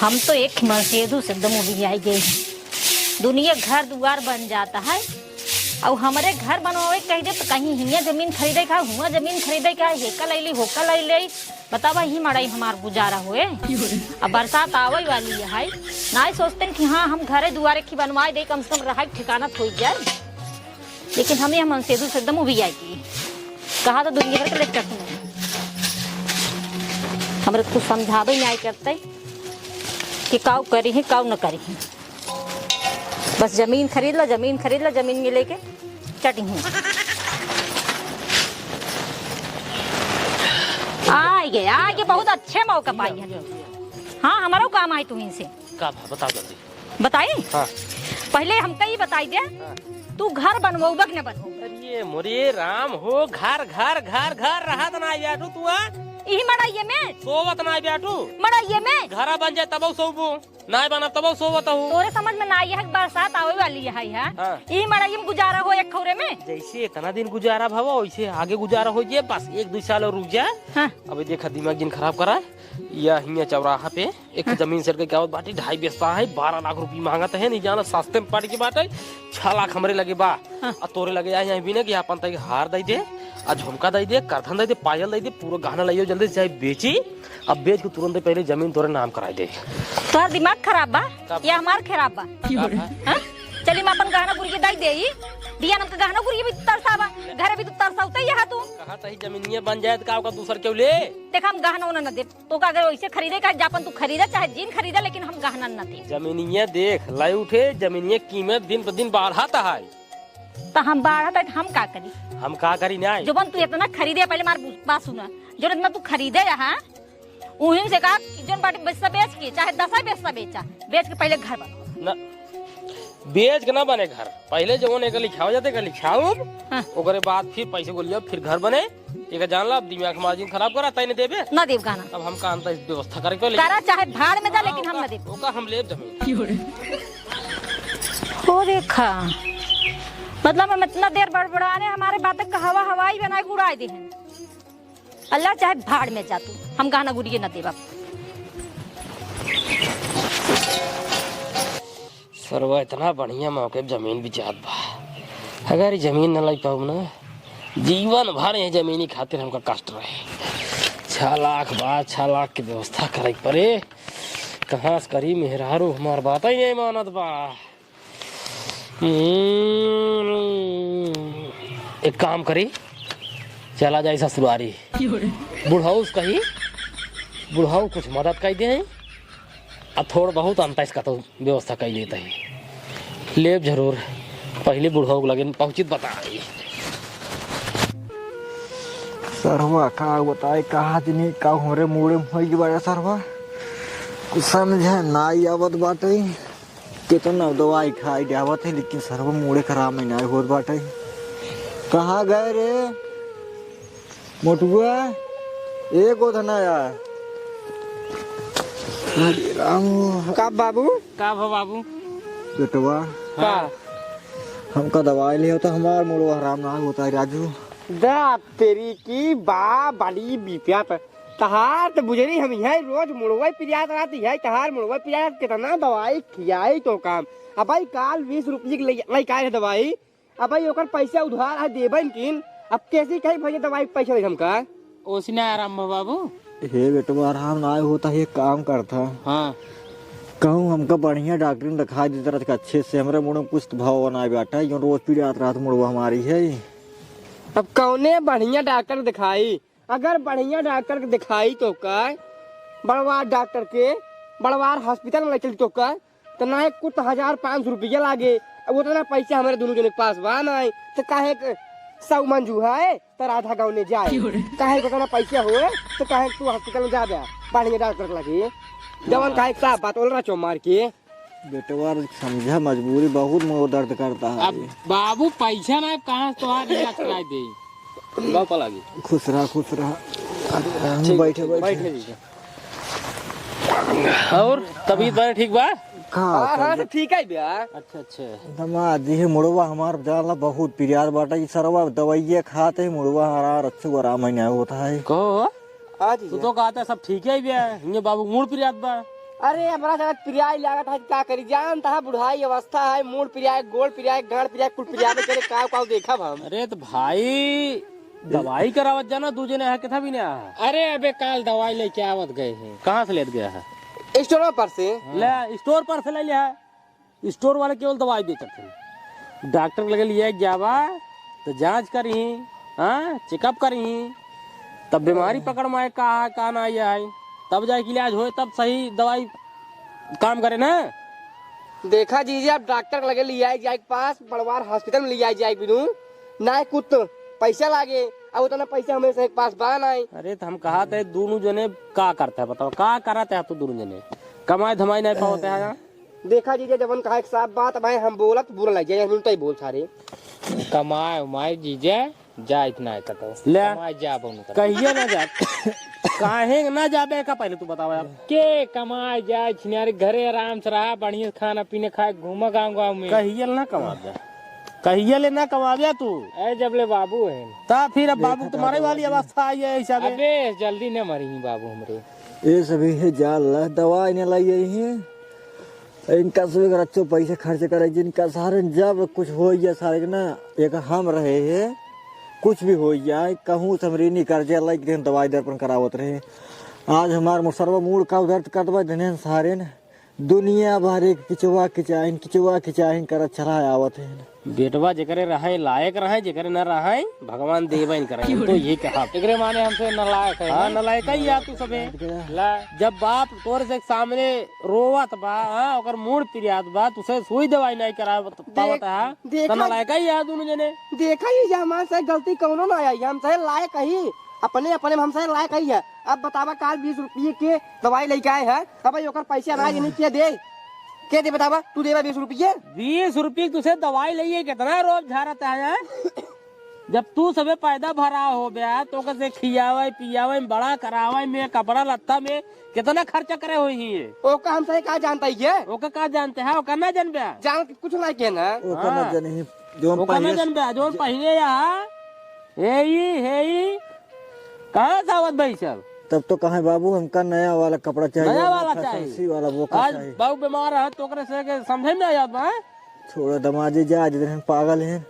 हम तो एक मर्सिडीज से एकदम उड़ी आई गई। दुनिया घर दुआर बन जाता है और हमारे घर बनवावे कह दे तो कहीं हियाँ जमीन खरीदे का हुआ जमीन खरीदे का हेका लैली होका ले ले बतावा ही मड़ाई हमार गुजारा हुए। अब बरसात आवे वाली है ना सोचते कि हाँ हम घरे दुआरे की बनवाए दे कम से कम रहा ठिकाना हो जाए, लेकिन हमें हम सेदू से एकदम उभी आई कहा तो दुनिया भर के लेकर हमारे कुछ समझावे न्याय करते कि काव करी है काव न करी है, बस जमीन खरीद लो जमीन में लेके चटी हूँ। आगे बहुत अच्छे मौका पाई है। हाँ हमारा काम आई तुम इनसे का बता जल्दी बताई। हाँ। पहले हमका ही बताई दे। हाँ। तू घर बनवाऊगा कि न बनवाऊगा? अरे मोरे राम हो घर घर घर घर रहा ना यार तू यही मड़ाइये में सोवत ना बैठू मड़ाइये में घरा बन जाए तब सोबू ना बना तब सोवत हूँ। तोरे समझ में ना आई है बरसात आवे वाली है यही मड़ाइये में गुजारा हो एक खौरे में। जैसे इतना दिन गुजारा भवा वैसे आगे गुजारा हो जाए, बस 1-2 साल और रुक जाए। हाँ। अभी देखा दिमाग दिन खराब करा या हिया चौराहा पे एक हाँ। जमीन सर के क्या बाटी 2.5 बेचता है 12 लाख रुपये मांगा है नहीं जाना सस्ते में पाटी की बात है 6 लाख हमरे लगे बा। हाँ। तोरे लगे यहाँ भी ना कि अपन तक हार दे दे झुमका दे दे करधन दे दे पायल दे दे पूरा गहना लाइयो जल्दी चाहे बेची अब बेच के तुरंत पहले जमीन तोरे नाम करा दे। तोहर दिमाग खराब बा या हमार खराब बा? चली मैं अपन गहना गुड़िया दई देई दिया नम के गहना गुड़िया भी तरसावा घरे भी तो तरसाउते यहां तू कहा तही जमीनिया बन जाए का का दूसर क्यों ले देख हम गहना उना न दे तो का अगर वैसे खरीदे का जापन तू खरीदा चाहे जीन खरीदा लेकिन हम गहना न दे। जमीनिया देख लाई उठे जमीनिया कीमत दिन पर दिन बढ़ाता है तो हम बढ़ाता हम का करी ना जो बन तू इतना खरीदे पहले मार बात सुना जो इतना तू खरीदे यहाँ उन्हीं से कहा जोन बाटी बेचता बेच के चाहे 10 बेचता बेचा बेच के पहले घर बनो बेच के ना बने घर पहले जो ने लिखाओ जाते का लिखाओ हाँ। ओकरे बाद फिर पैसे को लिया फिर घर बने एक जान ला दिमाग मार्जिन खराब करा तई ने देबे ना देव गाना अब हम का अंत व्यवस्था करे को करा चाहे भाड़ में जा लेकिन हम ना देब ओका हम लेब जमीन हो देखा मतलब हम इतना देर बड़बड़ाने हमारे बात का हवाई बनाए उड़ाई दे हैं। अल्लाह चाहे भाड़ में जा तू हम गहना गुड़िए न देबा। सरवा इतना बढ़िया मौके जमीन भी जात बा अगर जमीन न लाई पाऊ ना जीवन भर ये जमीनी खातिर हमका कष्ट रहे 6 लाख बा 6 लाख की व्यवस्था करे पड़े कहाँ से करी मेहरारू हमार बात ही नहीं मानत बा। एक काम करी चला जाए ससुरारी बुढ़ाऊ कही बुढ़ाऊ कुछ मदद कर दे और थोड़ा बहुत अंत इसका तो व्यवस्था कर लेता है लेब जरूर पहले बुढ़ाऊ लगे पहुंचित बता सरवा का बताए कहा दिन का होरे मुड़े होई बड़ा सरवा कुछ समझे ना आवत बाटे कितना दवाई खाई जावत है लेकिन सरवा मुड़े खराब में ना होत बाटे। कहाँ गए रे मोटुआ एक ओधना यार अरे राम का बाबू बेटवा का हमका दवाई ले होता हमार मुड़वा हराम ना होता है राजू दा तेरी की बा बड़ी बिपियात तहार तो बुझरी हम है रोज मुड़वा पियात रहती है तहार मुड़वा पियात कितना दवाई खियाई तो काम अब भाई काल 20 रुपये की ले का है दवाई अब भाई ओकर पैसा उधार है देबन किन अब कैसे कहीं भैया दवाई पैसा दे हमका ओसने आराम बाबू हे बेटवा आराम ना होता है काम करता हाँ कहूँ हमका बढ़िया डॉक्टर ने दिखा देता रहा अच्छे से हमारे मुड़ में कुछ भाव ना बैठा जो रोज पीड़ित रात मुड़वा हमारी है। अब कौने बढ़िया डॉक्टर दिखाई अगर बढ़िया डॉक्टर के दिखाई तो कर बड़वार डॉक्टर के बड़वार हॉस्पिटल में चल तो कर तो ना कुछ 1500 रुपया लागे अब उतना पैसा हमारे दोनों जने के पास बा ना तो काहे 100 मंजू है तो आधा गाँव ने जाए काहे उतना पैसा हुए तो काहे तू हॉस्पिटल में जा दे बढ़िया डॉक्टर लगे जवन काहे साफ बात बोल रहा चो मार के बेटवा समझा मजबूरी बहुत मोर दर्द करता है। अब बाबू पैसा ना कहाँ तो इलाज कराई दे बापा लागी खुश रहा बैठे और तबीयत बने ठीक बा हाँ तो ठीक है भैया अच्छा दमादी है मुड़वा हमार जाला बहुत प्यार बाटा ये सरवा दवाइयाँ खाते है मुड़वा हरार अच्छे आराम होता है कहो आज तू तो कहता सब ठीक है भैया ये बाबू मूड प्रियात बा अरे बड़ा ज्यादा पिरियाई लागत है, क्या करी जान था बुढ़ाई अवस्था है, मूड पिरियाई, गोल पिरियाई, गांड पिरियाई, कुल पिरियाई में करे का देखा हम। अरे तो भाई दवाई करावत जाना, दूजे ने के था भी नहीं आया। अरे अबे काल दवाई लेके आवत गए हैं। कहाँ से लेट गया है? स्टोर पर से ले स्टोर पर से ले लिया है। स्टोर वाले केवल दवाई बेचते थे। डॉक्टर लगे लिए जावा तो जांच करी, हाँ चेकअप करी, तब बीमारी पकड़ में आए कहा ना आए, तब जाके इलाज हो, तब सही दवाई काम करे ना। देखा जीजी आप डॉक्टर लगे लिया जाए पास बड़वार हॉस्पिटल में लिया जाए बिनु ना कुछ पैसा लागे, अब उतना पैसा हमें से पास बान आए। अरे तो हम कहा थे दोनों जने का करता है, बताओ का कराते हैं? तो दोनों जने कमाई धमाई नहीं पाते हैं यहाँ। देखा जीजा जब कहा एक साफ बात भाई हम बोला तो बुरा लग जाए, हम तो ही बोल सारे कमाए उमाए जीजे जा इतना है कतो ले कमाए जा बोनु कहिए ना जा काहे ना जाबे का पहले तू बताओ यार। के कमाए जा छिनारे घरे आराम से रहा, बढ़िया खाना पीने खाए घूमा गाँव में। कहिए ना कमा जा, कहिए ले ना कमा जा तू। ए जब ले बाबू है ता फिर अब बाबू तुम्हारे वाली अवस्था आई है हिसाब। अबे जल्दी न मरी बाबू हमरे। ये सभी है जाल दवाई नहीं लाई है, इनका सब अच्छे पैसे खर्च करे, जिनका सारे जब कुछ हो जाए सारे ना एक हम रहे है, कुछ भी हो जाए कहूँ समरीनी कर्जे लाइक दिन दवाई दर्पण करावत रहे। आज हमारे मुसरवा मूड का दर्द करवा देने सारे न दुनिया भर एक किचवा खिंचाइन कर चला आवत है। बेटवा जेकरे रहे लायक रहे, जेकरे न रहे भगवान देवन करे। तो ये कहा एकरे माने हमसे नालायक है। हाँ नलायक ही या तू सबे ला जब बाप तोर से सामने रोवत बा, हाँ ओकर मूड पिरियात बा, तुसे सुई दवाई नहीं करा पावत है तो नलायक ही या दोनों जने। देखा ही हमारे से गलती कौनो ना आई, हम से लायक ही अपने अपने हमसे लायक ही है। अब बतावा काल 20 रुपये के दवाई लेके आए हैं, अब ओकर पैसा ना नहीं के दे बतावा तू देवा 20 रुपये। 20 रुपये तुझे दवाई लिए कितना रोज झारत है? जब तू सबे पैदा भरा हो गया तो कैसे खियावे पियावे बड़ा करावे में कपड़ा लत्ता में कितना खर्चा करे हुई है। ओका हमसे का जानता है? ओका का जानते हैं? ओका ना जान बे जान कुछ ना के ना ओका ना जाने ओका ना जान बे जो पहले यहाँ हे कहाँ सावत भाई सब। तब तो कहे बाबू हमका नया वाला कपड़ा चाहिए, नया वाला चाहिए, इसी वाला वो का आज चाहिए। बाबू बीमार है तो ओकरे से समझे में आया बा। छोड़ा दमाजी जा जिधर पागल हैं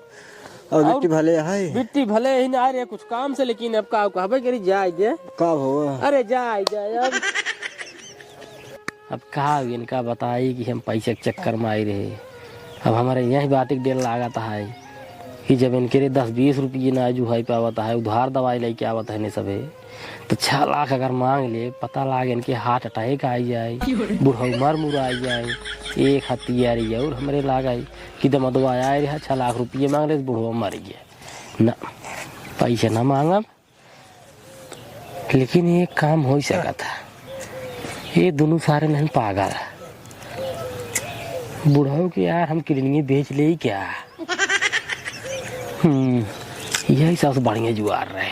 और बिट्टी भले है बिट्टी भले ही ना रहे कुछ काम से, लेकिन अब का कहबे करी जाए जे कब हुआ। अरे जाए अब कहा इनका बताई कि हम पैसे के चक्कर में आई रहे। अब हमारे यही बात एक डेढ़ लागत है कि जब इनके 10-20 रुपये ना जो है पावता है, उधार दवाई लेके आवत है नहीं सबे, तो 6 लाख अगर मांग ले, पता लागे इनके हार्ट अटैक आई जाए, बूढ़ा मर मुर आई जाए, एक हथियारी और हमारे लाग आई कि दम दवाई आए रहा 6 लाख रुपये मांग रहे बूढ़ा मर गया ना, पैसे ना मांगब। लेकिन ये काम हो सका था, ये दोनों सारे नहीं पागल बूढ़ा के यार हम किडनी बेच ले क्या। यही सबसे बढ़िया जुआर रहे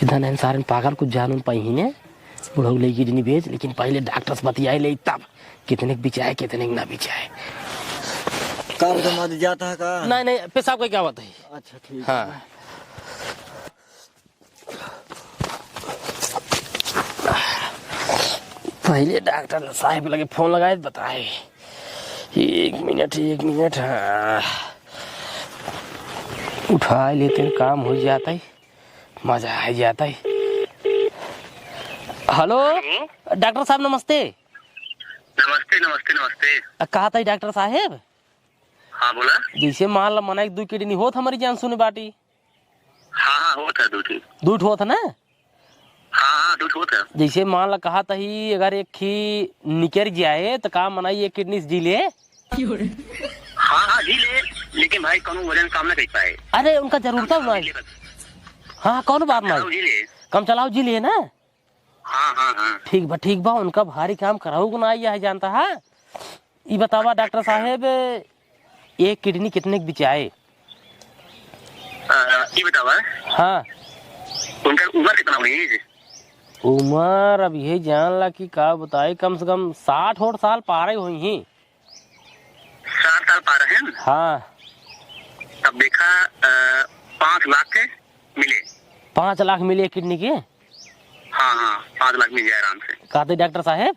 इधर नहीं सारे पागल कुछ जानून पाई ने बुढ़ऊ ले किडनी बेच, लेकिन पहले डॉक्टर से बतियाई ले तब कितने बिचाए कितने ना बिचाए। कार दमाजी जाता है का? नहीं पेशाब का क्या बात है। अच्छा ठीक हाँ पहले डॉक्टर साहब लगे फोन लगाए बताए। 1 मिनट हाँ उठा लेते हैं, काम हो जाता है, मजा आ जाता है। हेलो डॉक्टर साहब नमस्ते। नमस्ते कहा था डॉक्टर साहब? हाँ बोला। जैसे मान लो मना 2 किडनी होत हमारी जान सुने बाटी। हाँ होता है दूध होता ना। हाँ दूध होता है। जैसे मान लो कहा था ही अगर एक ही निकल जाए तो काम मनाई 1 किडनी जी ले। हाँ जी ले, लेकिन भाई कौन वजन काम ना कर पाए। अरे उनका जरूरत है। हाँ कौन बात नहीं, कम चलाओ जी लिए ना। हाँ ठीक बा उनका भारी काम कराऊ को ना यह जानता है। ये बतावा डॉक्टर साहब 1 किडनी कितने बिचाए? ये बतावा। हाँ उनका उम्र कितना हुई? उम्र अब यही जान ला कि का बताए, कम से कम 60 साल पार हुई ही। 60 साल पार है ना? हाँ तब देखा 5 लाख के मिले। 5 लाख मिले किडनी के? हाँ 5 लाख मिल जाए आराम से। कहते डॉक्टर साहब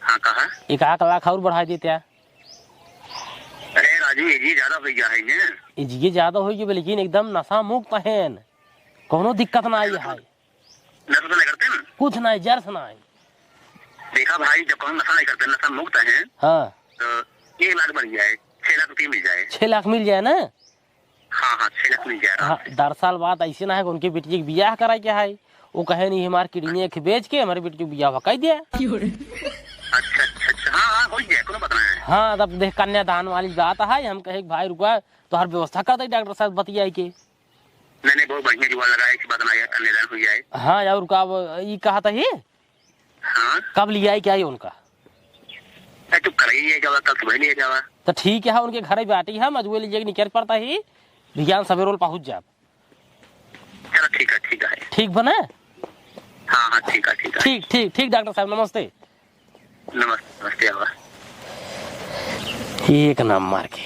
हाँ कहा। 1 लाख और बढ़ा देते। अरे राजू ये ज्यादा हो गया है ना। ये ज्यादा हो गई, लेकिन एकदम नशा मुक्त है, कोनो दिक्कत ना आई है। नशा तो नहीं करते ना? कुछ नहीं, जर्स नहीं। देखा भाई, जब कौन नशा नहीं करते, नशा मुक्त है, हाँ तो 1 लाख बढ़ जाए, 6 लाख रुपये मिल जाए। 6 लाख मिल जाए ना। हाँ हाँ 6 लाख मिल जाए। हाँ, 10 साल बाद ऐसे ना है कि उनकी बेटी के बियाह करा के है, वो कहे नहीं हमारे किडनी एक बेच के हमारी बेटी को बियाह भकाई दिया। अच्छा अच्छा अच्छा, हाँ हाँ हो जाए, कोनो बताना है। हाँ, तब देख कन्यादान वाली बात है, हम कहे भाई रुका तो हर व्यवस्था कर दे डॉक्टर साहब बतिया के। नहीं बहुत बढ़िया जुआ लगाया, इसी बात ना कन्यादान हो जाए। हाँ और कब ये कहा था, ये हाँ कब लिया है क्या ये उनका? तू कर ही ले जावा, कल सुबह ले जावा। तो ठीक है, उनके घर बैठी है, मजबूरी लीजिए निकल पड़ता ही विज्ञान सवेरोल पहुंच जाए। चलो ठीक है। ठीक बने? हाँ हाँ ठीक है। ठीक ठीक ठीक डॉक्टर साहब नमस्ते। नमस्ते आवा। एक नाम मार के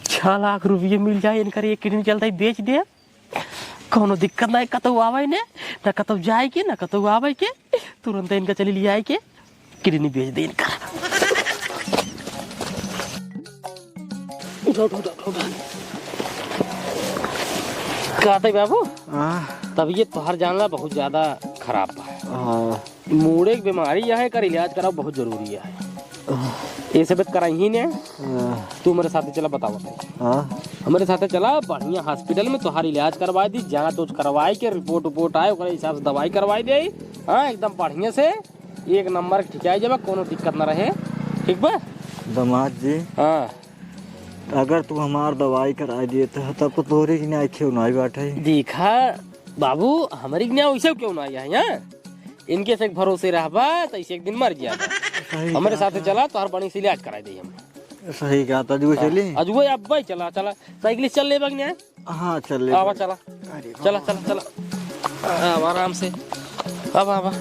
6 लाख रुपये मिल जाए, इनकर एक किडनी चलता है बेच दे, कोनो दिक्कत ना, कतौ आवे ने ना, कतौ जाए के ना कतौ आवे के, तुरंत इनका चली लिया है के किडनी बेच दे इनका। उठो कहते बाबू, तबीयत तोहर जानला बहुत ज्यादा खराब बा। मूड़े की बीमारी है, कर इलाज कराओ बहुत जरूरी है। ये सब कराई ही ने, तू मेरे साथ चला, बताओ। हमारे साथ चला, बढ़िया हॉस्पिटल में तोहार इलाज करवाई दी, जांच उच करवाई के रिपोर्ट आए, उस हिसाब से दवाई करवाई दे। हाँ एकदम बढ़िया से 1 नंबर ठिकाई जब, कोनो दिक्कत न रहे। ठीक बा दामाद जी? हाँ, अगर तू हमार दवाई करा दिए तो तब तो तोरे की नहीं क्यों नहीं बैठे? देखा बाबू, हमारी ज्ञा वैसे क्यों ना आया यहाँ, इनके से भरोसे रहबा तो ऐसे एक दिन मर गया। हमारे साथ चला तो हर बड़ी से इलाज कराई दी हम। सही कहा था, अजुए चली? अजुए अब भाई चला साइकिल चल ले बगने। हाँ चल ले, आवा चला आराम से, अब आवा।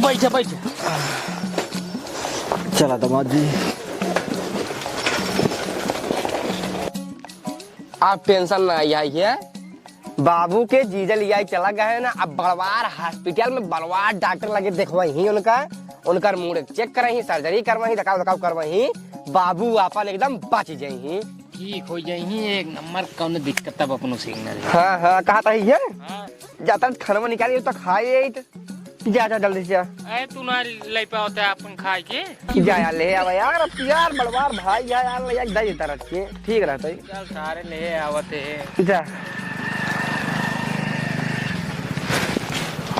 बैठे चला दामाद जी। आप टेंशन ना आइए, बाबू के जीजा लिया चला गए ना, अब बड़वार हॉस्पिटल में बड़वार डॉक्टर लगे देखवाही, उनका मूड चेक करही, सर्जरी करवाही, दकाव करवाही, बाबू आपन एकदम बच जाही, ठीक हो जाही, एक नंबर। कौन दिक्कत तब अपनो सिग्नल। हाँ कहा था ये जाता खाना निकाली तो खाए, जा जल्दी से। अरे तू ना ले पाता अपन खाए के, जा ले आवा यार, अब यार बड़वार भाई यार ले दे देता रखे, ठीक रहता है। चल सारे ले आवते जा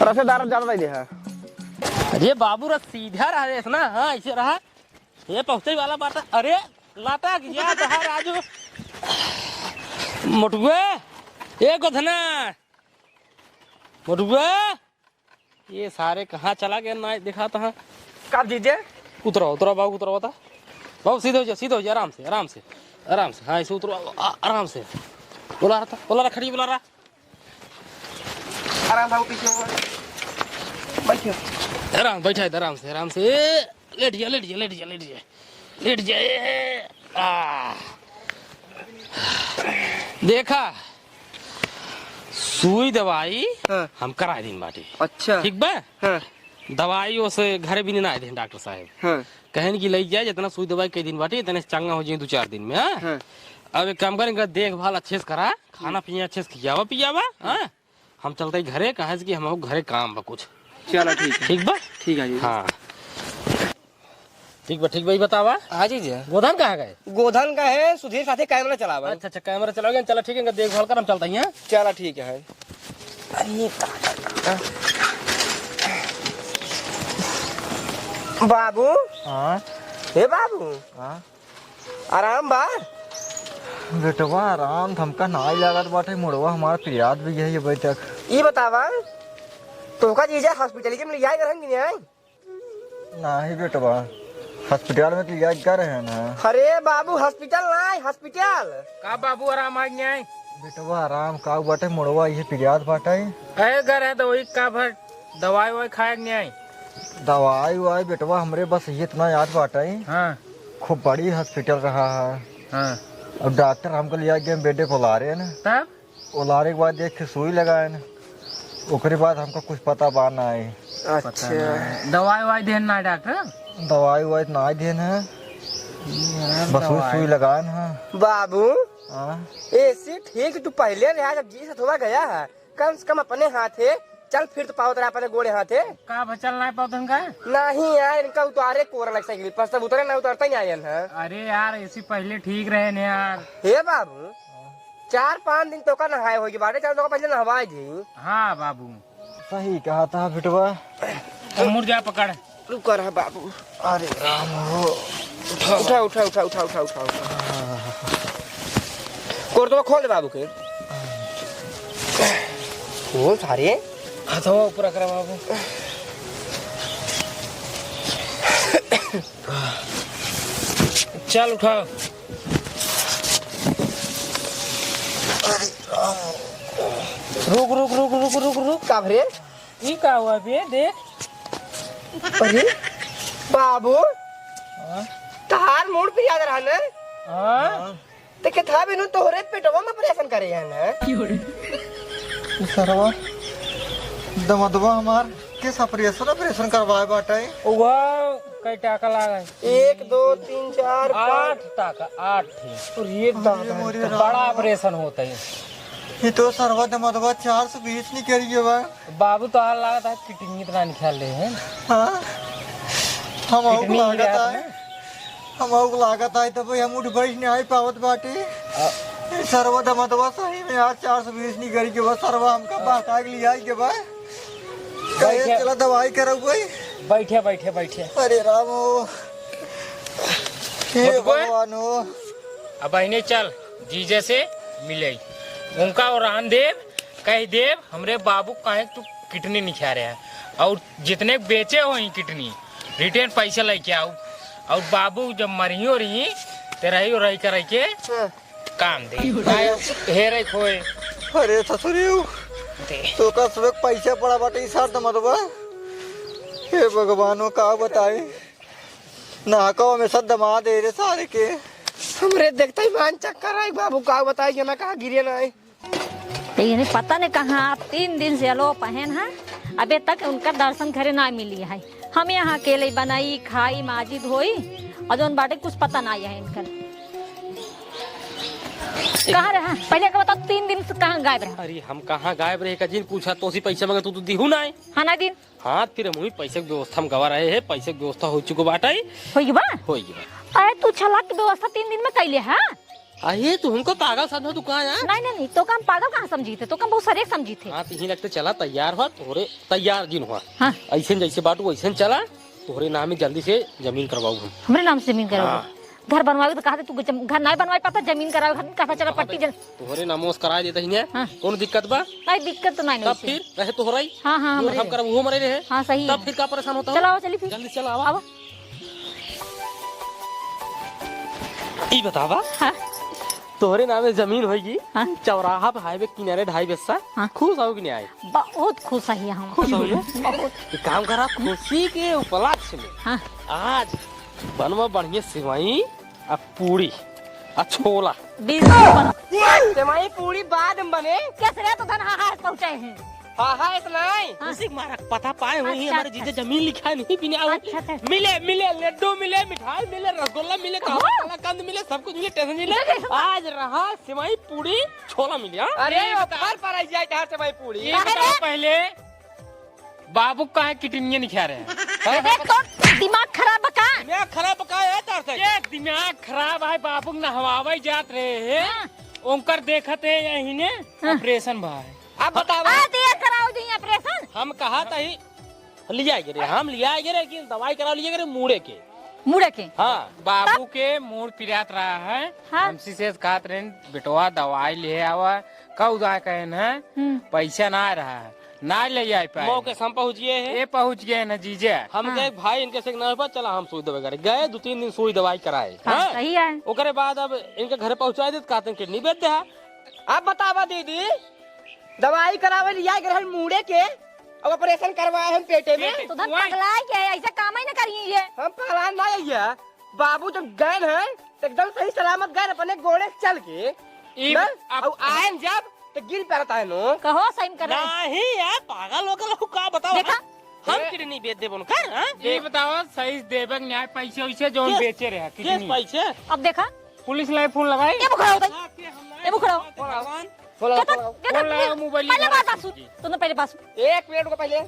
रसेदार ज्यादा दे है। अरे बाबू रा सीधा रहा ना, हाँ ऐसे रहा, ये पहुंचे वाला बात है। अरे लाटा गया तो है राजू, मोटुआ ये गोधना, मोटुआ ये सारे कहाँ चला गया ना दिखा था। कब जीजे? उतरो बाबू, उतरो बता बाबू, सीधे हो जा, आराम से। हाँ ऐसे उतरो आराम से। बोला रहा खड़ी, बोला रहा आराम से पीछे बैठो, बैठा इधर आराम से लेट जाए। देखा सुई दवाई हम करा दिन बाटी। अच्छा ठीक बा। दवाई से घर भी नहीं आए थे डॉक्टर साहब, कहन की ले जाए जितना सुई दवाई कई दिन बाटी इतने चंगा हो जाए 2-4 दिन में। अब एक काम करेंगे, देखभाल अच्छे से करा, खाना पीना अच्छे से खियावा पियावा। हम चलते घरे, कहा कि हम घरे काम बा कुछ। चलो ठीक बा, ठीक है जी। हाँ ठीक भाई बतावा। हाँ जी गोधन कहाँ गए? गोधन का है, सुधीर साथे कैमरा चलावा। अच्छा कैमरा चलाओगे, चलो ठीक है, देखभाल कर हम चलते हैं। चलो ठीक है। बाबू, हे बाबू, आराम बा? बेटवा आराम हमका नाई लागत बाटे, मुड़वा हमारा पियाद भी है ये बैठक। ये बतावा तो का जीजा हॉस्पिटल के में ले आए नहीं बेटवा, हॉस्पिटल में तो लिया कर रहे हैं ना। अरे बाबू हॉस्पिटल नहीं, हॉस्पिटल का बाबू आराम आ गया है। बेटवा आराम का बाटे, मुड़वा ये पियाद बाटे। घर है तो वही का भर दवाई खाए नहीं आई। दवाई वाई बेटवा हमरे बस ये इतना याद बाटे। हाँ खूब बड़ी हॉस्पिटल रहा है। हाँ। अब डॉक्टर हमको लिया गया, बेटे को ला रहे हैं ना, तब उलारे के बाद देख के सुई लगाए न ओकरे बाद हमको कुछ पता बा ना है। अच्छा दवाई ववाई देना ना डॉक्टर। दवाई ववाई ना देन है बस वही सुई लगाए है। बाबू हाँ ऐसे ठीक तू पहले रहा जब जी से थोड़ा गया है कम से कम अपने हाथे चल फिर तो पाओ तेरा अपने गोड़े हाथे का बचल ना पाओ का। नहीं यार इनका उतारे कोरा लग साइकिल पर सब उतरे ना उतरता ही आयन है। अरे यार ऐसी पहले ठीक रहे न यार। हे बाबू 4-5 दिन तो का नहाए होगी बाटे चल तो पहले नहवाए दी। हाँ बाबू सही कहा था बिटवा। तो मुर्गा पकड़। रुक कर बाबू। अरे राम हो उठा उठा उठा उठा उठा उठा कोर तो खोल दे बाबू के खोल सारे हाथों ऊपर कर बाबू। चल उठाओ। रुक रुक रुक रुक रुक रुक। का भरे ये क्या हुआ बे देख। अरे बाबू तार मोड़ पे याद रहा ना। हाँ ते के था बिनु तोहरे पेटवा में ऑपरेशन करे है ना। सरवा दमदवा हमार किस ऑपरेशन करवाए बाटे। वाह कई टाका लगा। 1 2 3 4 8 टाका 8 थे। और ये दादा बड़ा ऑपरेशन होता है। ये तो सरवा दमदवा 420 नहीं करिए बा। बाबू तो हाल लगा था किडनी इतना निकाल रहे हैं। हाँ हम आउक किडनी लागत रहता है हम आउक लागत है तब हम उठ बैठ नहीं आई पावत बाटे। सरवा दमदवा सही में यार 420 नहीं करी के बस सरवा हमका बाटा के लिया के बा। कहे चला दवाई करब भाई। बैठे बैठे बैठे। अरे राम हो हे भगवान हो। अब बहने चल जीजे से मिले उनका और रामदेव कह देव हमरे बाबू कहे तू किडनी निखा रहे हैं और जितने बेचे हो किडनी रिटर्न पैसा लेके आओ और बाबू जब मरियो रही ते रही कर के काम दे हेरे खोए। अरे ससुरी तो का सब पैसा पड़ा बाटे सार दमदवा। हे भगवान का बताए ना को में सब दमा दे रे सारे के। हमरे देखते ही मान चक्कर आई बाबू का बताई कि मैं कहा गिरे ना आई। ये पता नहीं कहाँ 3 दिन से अलो पहन है अबे तक उनका दर्शन करे ना मिली है। हम यहाँ अकेले बनाई खाई माजिद होई और जो बाटे कुछ पता ना है इनका कहाँ रहा। पहले का बताओ 3 दिन से कहाँ गायब रहा। अरे हम कहाँ गायब रहे का जिन पूछा तो उसी पैसे मगर तू तो दिहू ना है। हाँ ना दिन हाँ फिर हम पैसे की व्यवस्था हम गवा रहे हैं। पैसे की व्यवस्था हो चुकी बाटा होगी बा होगी। अरे तू छला की व्यवस्था 3 दिन में कैले है। अरे तू हमको पागल समझो तू कहाँ यार। नहीं तो काम पागल कहाँ समझी थे तो काम बहुत सारे समझी थे। हाँ तीन लगते चला तैयार हुआ तोहरे तैयार जिन हुआ। हाँ ऐसे जैसे बाटू वैसे चला तोहरे नाम में जल्दी से जमीन करवाऊ हम। हमारे नाम से जमीन कराओ। हाँ। घर बनवाओ तो कहा तू घर नहीं बनवाई पाता जमीन कराओ कहा चला पट्टी जल। तोहरे नामों से करा देता ही हाँ। कौन दिक्कत बा। नहीं दिक्कत तो नहीं तब फिर रहे तोहरा ही। हाँ हाँ जो हम करब वो मरे रहे। हाँ सही तब फिर का परेशान होता चलो आओ चली फिर जल्दी चला आवा। आओ। ई बतावा हाँ तोहरे नाम में जमीन होगी। हाँ। चौराहा पे हाईवे किनारे 2.5 बिस्सा। हाँ। खुश आओ कि नहीं आए। बहुत खुश है हम। खुश हो बहुत एक काम करा खुशी के उपलक्ष्य में हाँ आज बनवा बढ़िया सिवाई आ पूरी आ छोला 20 बना सेमाई पूरी बाद में बने। कैसे रहे तो धन हाहार पहुंचे हैं। हाँ इतना ही खुशी मारा पता पाए हुई अच्छा, हमारे अच्छा। जीजे जमीन लिखा नहीं पीने आओ। अच्छा, अच्छा। मिले मिले लड्डू मिले मिठाई मिले रसगुल्ला मिले कलाकंद मिले सब कुछ मिले टेंशन मिले। आज रहा सिवाई पूरी छोला मिले। हाँ? अरे फर पर आई जाए कहाँ सेमाई पूरी। ये बताओ पहले बाबू कहे किडनी निखा रहे हैं। अरे तो दिमाग खराब का मैं खराब पकाया है तार से। ये दिमाग खराब है बाबू नहवावे जात रहे हैं ओंकर देखते यही ने ऑपरेशन भाई। अब बताओ आ दिया कराओ जी ऑपरेशन। हम कहा था ही लिया गिरे हम लिया गिरे लेकिन दवाई करा लिया गिरे मुड़े के। मुड़े के हाँ बाबू के मूड पिरात रहा है। हाँ। हमसी से कहत रहे बेटवा दवाई ले आवा कऊ जाए कहे न पैसा ना आ रहा है ना ले आए पाए। मौके से हम पहुँचिए हैं। ये पहुँच गए न जीजे। हम गए भाई इनके से ना चला हम सुई दवाई करे गए 2-3 दिन सुई दवाई कराए। हाँ सही है। ओकरे बाद अब इनके घर पहुँचाए दे कहते किडनी बेचते है। अब बतावा दीदी दवाई करावे लिया गए मुड़े के अब ऑपरेशन करवाए हम पेटे में। तो धन पगला क्या है ऐसा काम ही ना करिए ये। हम पहलान ना आइए बाबू जब गए हैं तो एकदम सही सलामत गए अपने गोड़े से चल के ई ना? अब और आए जब तो गिर पड़ता है नो। कहो सही में कर रहे नहीं यार पागल होगल हो का बताओ। देखा? हम किडनी बेच देबो न कर हां ये बताओ सही देवक न्याय पैसे वैसे जो Yes. बेचे रहे किस कितनी पैसे अब देखा पुलिस लाए फोन लगाई ये बुखड़ा होता ये बुखड़ा भगवान बोला फोन लगाओ मोबाइल पहले बात बात सुन तुमने पहले बात सुन एक मिनट को पहले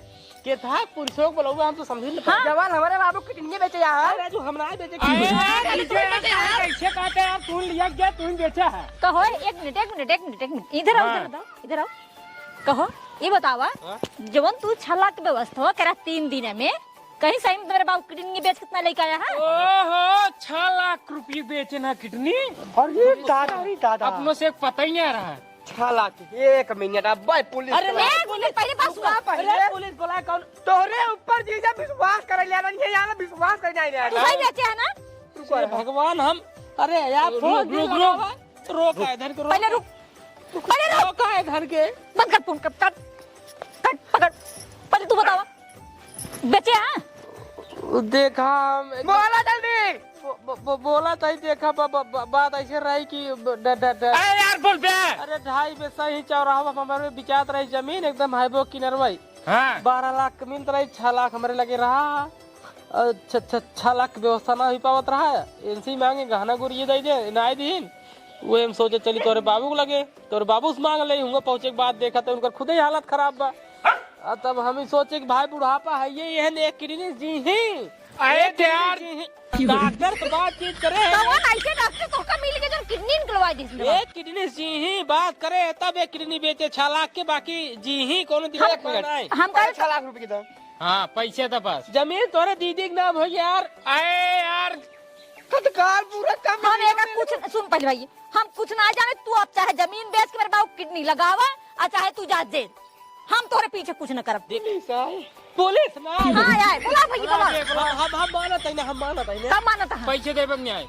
के था पुलिसों को बोलौगा हम तो समझ नहीं हाँ। जवान हमारे बाबू किडनी बेचे यहाँ। अरे जो हमरा बेचे कैसे काटे आप फोन लिया क्या तुम बेचा है कहो एक मिनट इधर आओ इधर आओ कहो ये बतावा जवन तू 6 लाख व्यवस्था करा 3 दिन में कहीं सही में मेरे बाबू किडनी बेच कितना लेके आया है ओहो 6 लाख रुपये बेचे ना कितनी अरे दादा अपनों से पता ही नहीं आ रहा है 6 लाख। एक मिनट अब भाई पुलिस अरे मैं बोले पहले बात सुना अरे पुलिस बोला कौन तोरे ऊपर जीजा विश्वास करे ले नहीं यार विश्वास करे नहीं तू यार। सही बेचे है ना अरे भगवान हम अरे यार फोन रोक इधर के पहले रुक रोका इधर के बंद कर फोन कट पकड़ पहले तू बतावा बेचे हैं देखा बोला जल्दी बोला था देखा बात ऐसे रही कि अरे यार बोल बे अरे 2.5 पैसा ही चौराहा हमारे बिचात रही जमीन एकदम हाईबो किनरवाई हाँ 12 लाख मिल रही 6 लाख हमारे लगे रहा 6 लाख व्यवस्था ना हो पावत रहा इनसे मांगे गहना गुरिये दे दे नाई दीन वो हम सोचे चली तोरे बाबू को लगे तोरे बाबू से मांग ले हुआ पहुंचे के बाद देखा तो उनका खुद ही हालत खराब बा तब हम ही सोचे कि भाई बुढ़ापा है ये एहन एक किडनी जी ही अरे यार डॉक्टर से बातचीत करे कौन ऐसे डॉक्टर तो का मिल के जो किडनी निकलवा दी इसने एक किडनी जी ही बात करे तब एक किडनी बेचे 6 लाख के बाकी जी ही कौन दिक्कत नहीं हम कह 6 लाख रुपए की दो। हाँ पैसे तो बस जमीन तोरे दीदी के नाम हो यार अरे यार तत्काल पूरा काम हम एक कुछ सुन पहले भाई हम कुछ ना जाने तू अब चाहे जमीन बेच के मेरे बाबू किडनी लगावा और चाहे तू जा जेल हम तोरे पीछे कुछ न करब पुलिस ना हाँ यार बोला भाई बोला हम मानत है ना हम मानत है ना कब मानता है पैसे देवक न्याय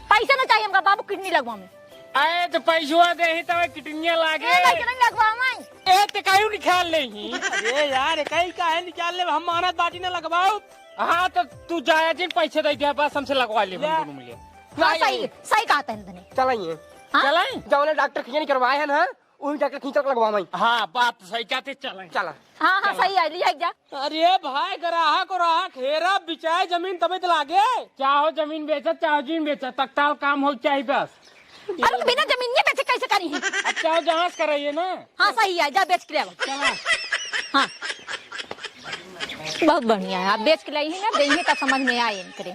पैसा ना चाहिए हमका बाबू किडनी लगवा में अरे तो पैसा दे ही तब कितनिया लागे पैसा नहीं लगवा मैं ए ते काहे निकाल ले ही अरे यार कहीं काहे निकाल ले हम मानत बाटी ना लगवाओ हाँ तो तू जाया जिन पैसे दे दिया बस हमसे लगवा ले हम दोनों मिले हाँ सही सही कहा था इन्होंने चलाइए हाँ? चलाएं जौने डॉक्टर खींच करवाए हैं ना वही डॉक्टर खींच कर लगवा मैं हाँ बात सही कहते चलें चला हाँ हाँ सही है लिया जा अरे भाई ग्राहक को राहक हेरा बिचाए जमीन तबे तो लागे चाहो जमीन बेचा चाहो जीन बेचा तत्काल काम हो चाहिए बस अरे बिना जमीन ये बेचे कैसे करी है अब चाहो जहां से कराइए ना हाँ सही है जा बेच के ले आओ। चला हाँ बहुत बढ़िया है आप बेच के लाई ही ना देंगे तब समझ में आए करे